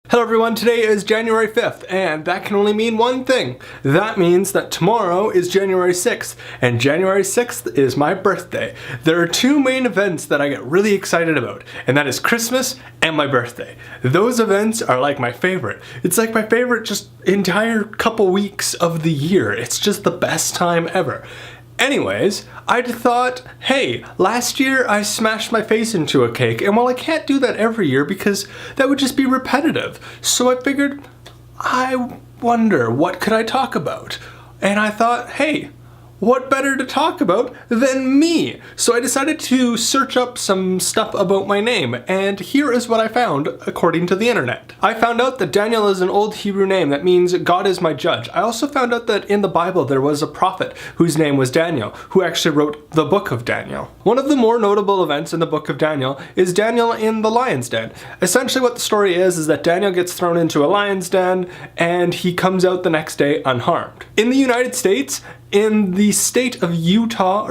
Hello everyone, today is January 5th, and that can only mean one thing. That means that tomorrow is January 6th, and January 6th is my birthday. There are two main events that I get really excited about, and that is Christmas and my birthday. Those events are like my favorite. It's like my favorite just entire couple weeks of the year. It's just the best time ever. Anyways, I thought, hey, last year I smashed my face into a cake, and while I can't do that every year because that would just be repetitive, so I figured, I wonder, what could I talk about? And I thought, hey, what better to talk about than me? So I decided to search up some stuff about my name, and here is what I found according to the internet. I found out that Daniel is an old Hebrew name that means God is my judge. I also found out that in the Bible there was a prophet whose name was Daniel, who actually wrote the book of Daniel. One of the more notable events in the book of Daniel is Daniel in the lion's den. Essentially what the story is that Daniel gets thrown into a lion's den and he comes out the next day unharmed. In the United States, in the state of Utah,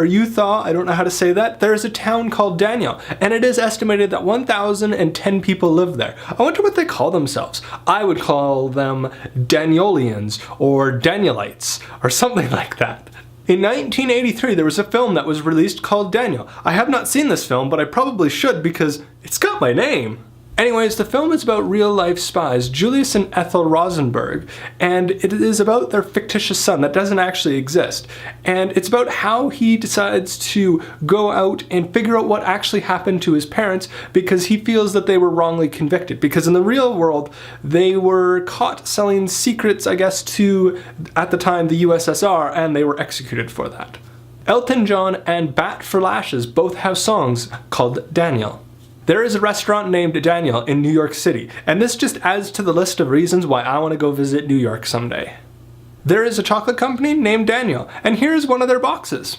I don't know how to say that, there is a town called Daniel, and it is estimated that 1,010 people live there. I wonder what they call themselves. I would call them Danielians or Danielites or something like that. In 1983, there was a film that was released called Daniel. I have not seen this film, but I probably should because it's got my name. Anyways, the film is about real-life spies, Julius and Ethel Rosenberg, and it is about their fictitious son that doesn't actually exist. And it's about how he decides to go out and figure out what actually happened to his parents because he feels that they were wrongly convicted. Because in the real world, they were caught selling secrets, I guess, to, at the time, the USSR, and they were executed for that. Elton John and Bat for Lashes both have songs called Daniel. There is a restaurant named Daniel in New York City, and this just adds to the list of reasons why I want to go visit New York someday. There is a chocolate company named Daniel, and here's one of their boxes.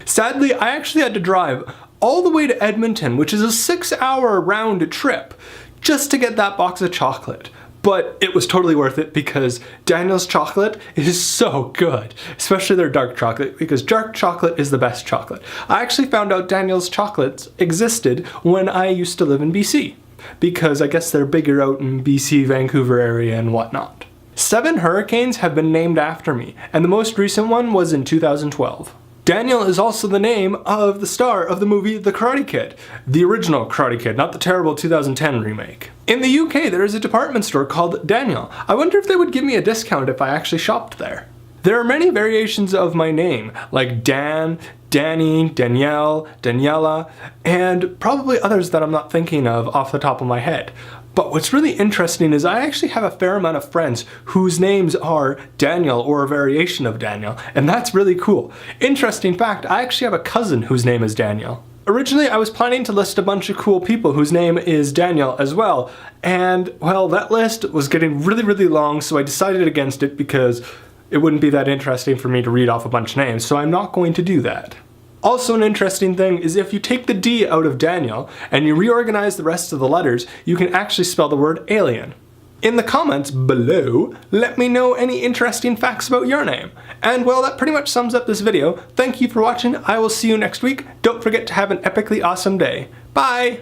Sadly, I actually had to drive all the way to Edmonton, which is a 6-hour round trip, just to get that box of chocolate. But it was totally worth it because Daniel's chocolate is so good, especially their dark chocolate, because dark chocolate is the best chocolate. I actually found out Daniel's chocolates existed when I used to live in BC, because I guess they're bigger out in BC, Vancouver area and whatnot. 7 hurricanes have been named after me, and the most recent one was in 2012. Daniel is also the name of the star of the movie The Karate Kid. The original Karate Kid, not the terrible 2010 remake. In the UK, there is a department store called Daniel. I wonder if they would give me a discount if I actually shopped there. There are many variations of my name, like Dan, Danny, Danielle, Daniela, and probably others that I'm not thinking of off the top of my head. But what's really interesting is I actually have a fair amount of friends whose names are Daniel or a variation of Daniel, and that's really cool. Interesting fact, I actually have a cousin whose name is Daniel. Originally, I was planning to list a bunch of cool people whose name is Daniel as well, and well, that list was getting really long, so I decided against it because it wouldn't be that interesting for me to read off a bunch of names, so I'm not going to do that. Also, an interesting thing is if you take the D out of Daniel and you reorganize the rest of the letters, you can actually spell the word alien. In the comments below, let me know any interesting facts about your name. And well, that pretty much sums up this video. Thank you for watching. I will see you next week. Don't forget to have an epically awesome day. Bye!